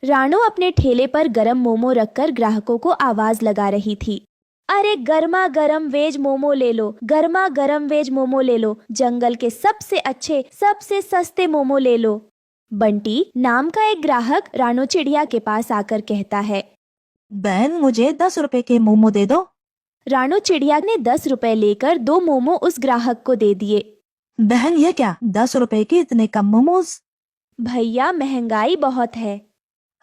रानो अपने ठेले पर गरम मोमो रखकर ग्राहकों को आवाज लगा रही थी। अरे गर्मा गर्म वेज मोमो ले लो, गर्मा गर्म वेज मोमो ले लो, जंगल के सबसे अच्छे सबसे सस्ते मोमो ले लो। बंटी नाम का एक ग्राहक रानो चिड़िया के पास आकर कहता है। बहन, मुझे 10 रुपए के मोमो दे दो। रानो चिड़िया ने 10 रुपए लेकर 2 मोमो उस ग्राहक को दे दिए। बहन, ये क्या, 10 रुपए के इतने कम मोमोज? भैया महंगाई बहुत है।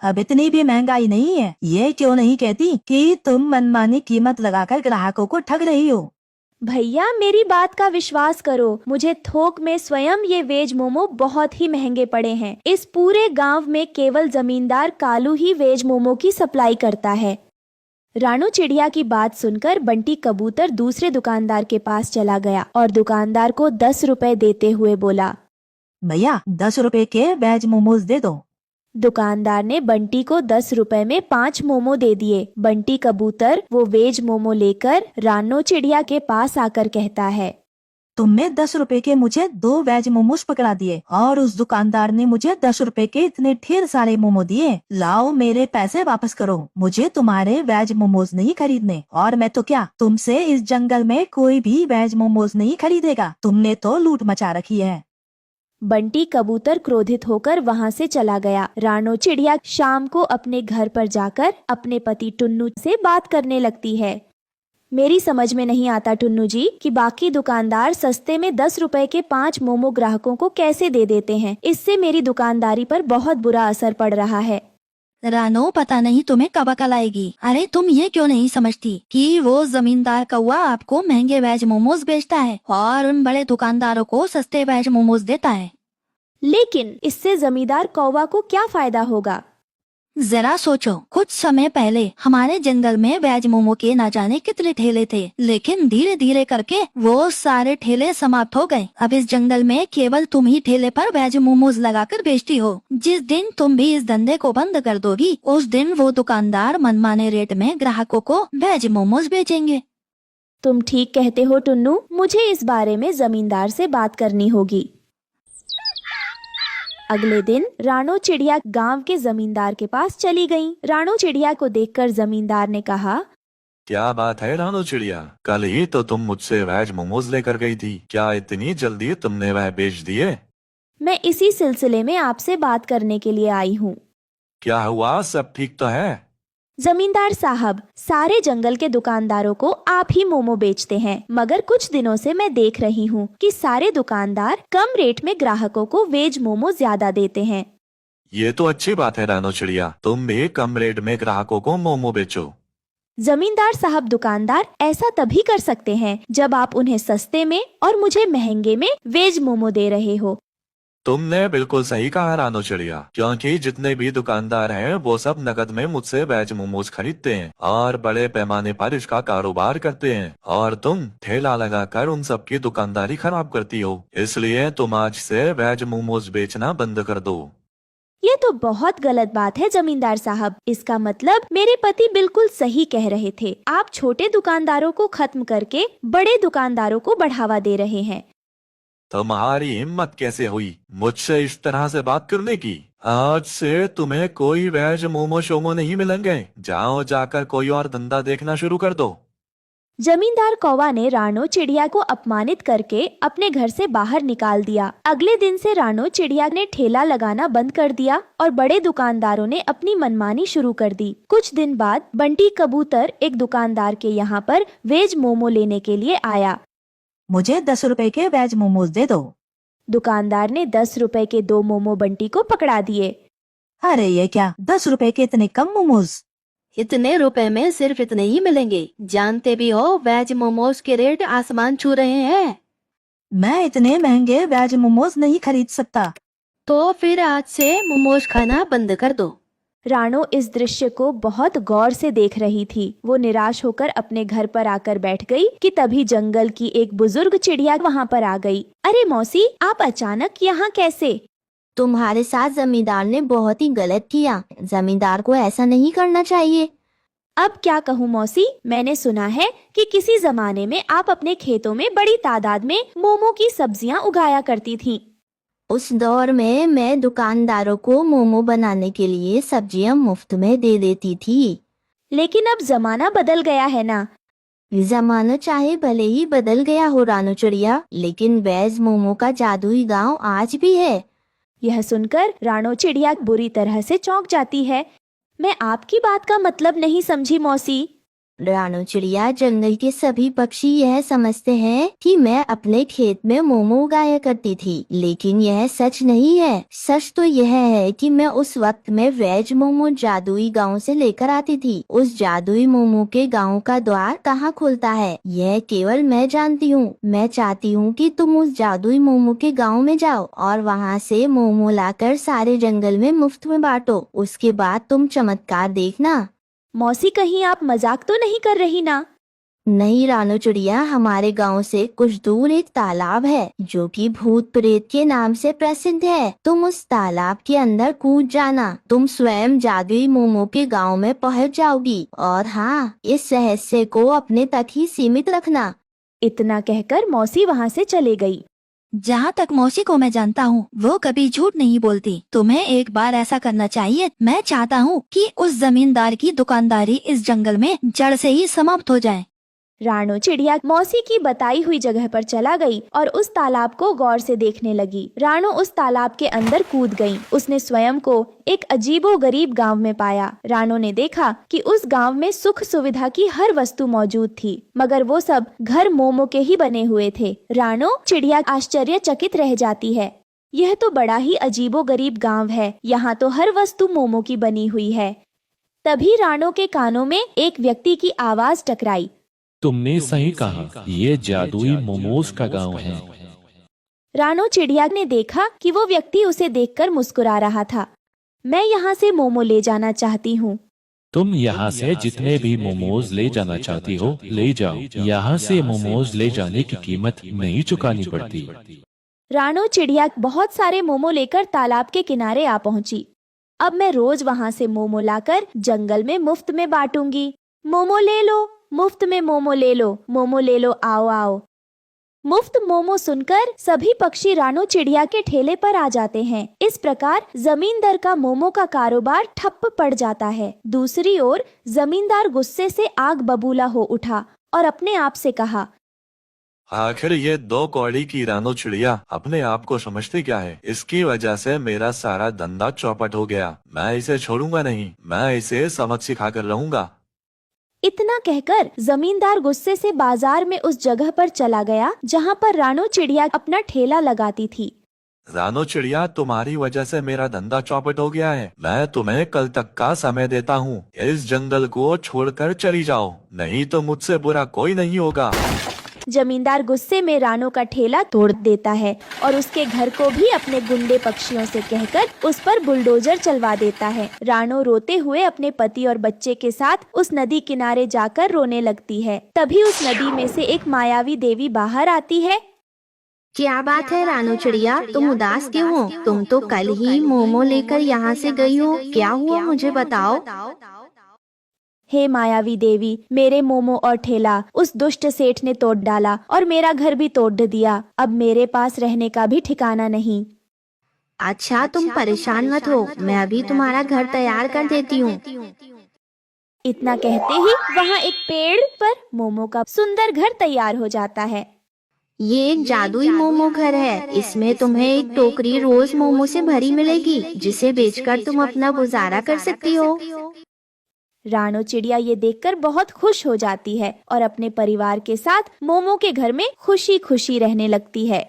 अब इतनी भी महंगाई नहीं है। ये क्यों नहीं कहती कि तुम मनमानी कीमत लगाकर ग्राहकों को ठग रही हो? भैया मेरी बात का विश्वास करो, मुझे थोक में स्वयं ये वेज मोमो बहुत ही महंगे पड़े हैं। इस पूरे गांव में केवल जमींदार कालू ही वेज मोमो की सप्लाई करता है। रानू चिड़िया की बात सुनकर बंटी कबूतर दूसरे दुकानदार के पास चला गया और दुकानदार को 10 रुपए देते हुए बोला। भैया, 10 रुपए के वेज मोमोज दे दो। दुकानदार ने बंटी को 10 रुपए में 5 मोमो दे दिए। बंटी कबूतर वो वेज मोमो लेकर रानो चिड़िया के पास आकर कहता है। तुमने 10 रुपए के मुझे 2 वेज मोमोज पकड़ा दिए और उस दुकानदार ने मुझे 10 रुपए के इतने ढेर सारे मोमो दिए। लाओ, मेरे पैसे वापस करो। मुझे तुम्हारे वेज मोमोज नहीं खरीदने, और मैं तो क्या, तुमसे इस जंगल में कोई भी वेज मोमोज नहीं खरीदेगा। तुमने तो लूट मचा रखी है। बंटी कबूतर क्रोधित होकर वहां से चला गया। रानो चिड़िया शाम को अपने घर पर जाकर अपने पति टुन्नू से बात करने लगती है। मेरी समझ में नहीं आता टुन्नू जी कि बाकी दुकानदार सस्ते में 10 रुपए के 5 मोमो ग्राहकों को कैसे दे देते हैं। इससे मेरी दुकानदारी पर बहुत बुरा असर पड़ रहा है। रानो, पता नहीं तुम्हें कब अकल आएगी। अरे तुम ये क्यों नहीं समझती कि वो जमींदार कौवा आपको महंगे वेज मोमोज बेचता है और उन बड़े दुकानदारों को सस्ते वेज मोमोज देता है। लेकिन इससे जमींदार कौवा को क्या फायदा होगा? जरा सोचो, कुछ समय पहले हमारे जंगल में वेज मोमो के ना जाने कितने ठेले थे, लेकिन धीरे धीरे करके वो सारे ठेले समाप्त हो गए। अब इस जंगल में केवल तुम ही ठेले पर वेज मोमोज लगाकर बेचती हो। जिस दिन तुम भी इस धंधे को बंद कर दोगी, उस दिन वो दुकानदार मनमाने रेट में ग्राहकों को वेज मोमोज बेचेंगे। तुम ठीक कहते हो टुन्नू, मुझे इस बारे में जमींदार से बात करनी होगी। अगले दिन रानो चिड़िया गांव के जमींदार के पास चली गईं। रानो चिड़िया को देखकर जमींदार ने कहा। क्या बात है रानो चिड़िया, कल ही तो तुम मुझसे वेज मोमोज लेकर गई थी। क्या इतनी जल्दी तुमने वह बेच दिए? मैं इसी सिलसिले में आपसे बात करने के लिए आई हूँ। क्या हुआ, सब ठीक तो है? जमींदार साहब, सारे जंगल के दुकानदारों को आप ही मोमो बेचते हैं, मगर कुछ दिनों से मैं देख रही हूँ कि सारे दुकानदार कम रेट में ग्राहकों को वेज मोमो ज्यादा देते हैं। ये तो अच्छी बात है रानो चिड़िया, तुम भी कम रेट में ग्राहकों को मोमो बेचो। जमींदार साहब, दुकानदार ऐसा तभी कर सकते हैं जब आप उन्हें सस्ते में और मुझे महंगे में वेज मोमो दे रहे हो। तुमने बिल्कुल सही कहा रानो चिड़िया, क्योंकि जितने भी दुकानदार हैं वो सब नकद में मुझसे वेज मोमोज खरीदते हैं और बड़े पैमाने पर इसका कारोबार करते हैं, और तुम ठेला लगाकर उन सब की दुकानदारी खराब करती हो। इसलिए तुम आज से वेज मोमोज बेचना बंद कर दो। ये तो बहुत गलत बात है जमींदार साहब। इसका मतलब मेरे पति बिल्कुल सही कह रहे थे। आप छोटे दुकानदारों को खत्म करके बड़े दुकानदारों को बढ़ावा दे रहे हैं। तुम्हारी हिम्मत कैसे हुई मुझसे इस तरह से बात करने की? आज से तुम्हें कोई वेज मोमो शोमो नहीं मिलेंगे। जाओ, जाकर कोई और धंधा देखना शुरू कर दो। जमींदार कौवा ने रानो चिड़िया को अपमानित करके अपने घर से बाहर निकाल दिया। अगले दिन से रानो चिड़िया ने ठेला लगाना बंद कर दिया और बड़े दुकानदारों ने अपनी मनमानी शुरू कर दी। कुछ दिन बाद बंटी कबूतर एक दुकानदार के यहाँ पर वेज मोमो लेने के लिए आया। मुझे 10 रुपए के वेज मोमोज दे दो। दुकानदार ने 10 रुपए के 2 मोमो बंटी को पकड़ा दिए। अरे ये क्या, 10 रुपए के इतने कम मोमोज? इतने रुपए में सिर्फ इतने ही मिलेंगे। जानते भी हो वेज मोमोज के रेट आसमान छू रहे हैं। मैं इतने महंगे वेज मोमोज नहीं खरीद सकता। तो फिर आज से मोमोज खाना बंद कर दो। रानो इस दृश्य को बहुत गौर से देख रही थी। वो निराश होकर अपने घर पर आकर बैठ गई कि तभी जंगल की एक बुजुर्ग चिड़िया वहाँ पर आ गई। अरे मौसी, आप अचानक यहाँ कैसे? तुम्हारे साथ जमींदार ने बहुत ही गलत किया। जमींदार को ऐसा नहीं करना चाहिए। अब क्या कहूँ मौसी, मैंने सुना है कि किसी जमाने में आप अपने खेतों में बड़ी तादाद में मोमो की सब्जियाँ उगाया करती थीं। उस दौर में मैं दुकानदारों को मोमो बनाने के लिए सब्जियां मुफ्त में दे देती थी। लेकिन अब जमाना बदल गया है ना। जमाना चाहे भले ही बदल गया हो रानू चिड़िया, लेकिन वेज मोमो का जादुई गांव आज भी है। यह सुनकर रानो चिड़िया बुरी तरह से चौंक जाती है। मैं आपकी बात का मतलब नहीं समझी मौसी। रानू चिड़िया, जंगल के सभी पक्षी यह समझते हैं कि मैं अपने खेत में मोमो उगाया करती थी, लेकिन यह सच नहीं है। सच तो यह है कि मैं उस वक्त में वेज मोमो जादुई गांव से लेकर आती थी। उस जादुई मोमो के गांव का द्वार कहाँ खुलता है, यह केवल मैं जानती हूँ। मैं चाहती हूँ कि तुम उस जादुई मोमो के गाँव में जाओ और वहाँ से मोमो लाकर सारे जंगल में मुफ्त में बांटो। उसके बाद तुम चमत्कार देखना। मौसी, कहीं आप मजाक तो नहीं कर रही ना? नहीं रानू चिड़िया, हमारे गांव से कुछ दूर एक तालाब है जो कि भूत प्रेत के नाम से प्रसिद्ध है। तुम उस तालाब के अंदर कूद जाना, तुम स्वयं जादुई मोमो के गांव में पहुंच जाओगी। और हाँ, इस रहस्य को अपने तक ही सीमित रखना। इतना कहकर मौसी वहाँ से चले गई। जहाँ तक मौसी को मैं जानता हूँ, वो कभी झूठ नहीं बोलती। तुम्हें एक बार ऐसा करना चाहिए। मैं चाहता हूँ कि उस जमींदार की दुकानदारी इस जंगल में जड़ से ही समाप्त हो जाए। रानो चिड़िया मौसी की बताई हुई जगह पर चला गई और उस तालाब को गौर से देखने लगी। रानो उस तालाब के अंदर कूद गई। उसने स्वयं को एक अजीबोगरीब गांव में पाया। रानो ने देखा कि उस गांव में सुख सुविधा की हर वस्तु मौजूद थी, मगर वो सब घर मोमो के ही बने हुए थे। रानो चिड़िया आश्चर्यचकित रह जाती है। यह तो बड़ा ही अजीबोगरीब गांव है। यहाँ तो हर वस्तु मोमो की बनी हुई है। तभी रानो के कानों में एक व्यक्ति की आवाज टकराई। तुमने सही कहा, ये जादुई मोमोज का गांव है। रानो चिड़िया ने देखा कि वो व्यक्ति उसे देखकर मुस्कुरा रहा था। मैं यहाँ से मोमो ले जाना चाहती हूँ। तुम यहाँ से जितने भी मोमोज ले जाना चाहती हो ले जाओ। यहाँ से मोमोज ले जाने की कीमत नहीं चुकानी पड़ती। रानो चिड़िया बहुत सारे मोमो लेकर तालाब के किनारे आ पहुंची। अब मैं रोज वहाँ से मोमो लाकर जंगल में मुफ्त में बांटूंगी। मोमो ले लो, मुफ्त में मोमो ले लो, मोमो ले लो, आओ आओ। मुफ्त मोमो सुनकर सभी पक्षी रानो चिड़िया के ठेले पर आ जाते हैं। इस प्रकार जमींदार का मोमो का कारोबार ठप पड़ जाता है। दूसरी ओर जमींदार गुस्से से आग बबूला हो उठा और अपने आप से कहा, आखिर ये दो कौड़ी की रानो चिड़िया अपने आप को समझती क्या है? इसकी वजह से मेरा सारा धंधा चौपट हो गया। मैं इसे छोड़ूंगा नहीं, मैं इसे सबक सिखा कर रहूंगा। इतना कहकर जमींदार गुस्से से बाजार में उस जगह पर चला गया जहाँ पर रानो चिड़िया अपना ठेला लगाती थी। रानो चिड़िया, तुम्हारी वजह से मेरा धंधा चौपट हो गया है। मैं तुम्हें कल तक का समय देता हूँ। इस जंगल को छोड़कर चली जाओ, नहीं तो मुझसे बुरा कोई नहीं होगा। जमींदार गुस्से में रानो का ठेला तोड़ देता है और उसके घर को भी अपने गुंडे पक्षियों से कहकर उस पर बुलडोजर चलवा देता है। रानो रोते हुए अपने पति और बच्चे के साथ उस नदी किनारे जाकर रोने लगती है। तभी उस नदी में से एक मायावी देवी बाहर आती है। क्या बात है रानू चिड़िया, तुम उदास क्यों हो? तुम तो कल ही मोमो लेकर यहाँ से गई हो, क्या हुआ मुझे बताओ। हे मायावी देवी, मेरे मोमो और ठेला उस दुष्ट सेठ ने तोड़ डाला और मेरा घर भी तोड़ दिया। अब मेरे पास रहने का भी ठिकाना नहीं। अच्छा, तुम परेशान मत हो, मैं अभी तुम्हारा घर तैयार कर देती हूँ। इतना कहते ही वहाँ एक पेड़ पर मोमो का सुंदर घर तैयार हो जाता है। ये एक जादुई मोमो घर है। इसमें तुम्हें एक टोकरी रोज मोमो से भरी मिलेगी, जिसे बेचकर तुम अपना गुजारा कर सकती हो। रानो चिड़िया ये देखकर बहुत खुश हो जाती है और अपने परिवार के साथ मोमो के घर में खुशी खुशी रहने लगती है।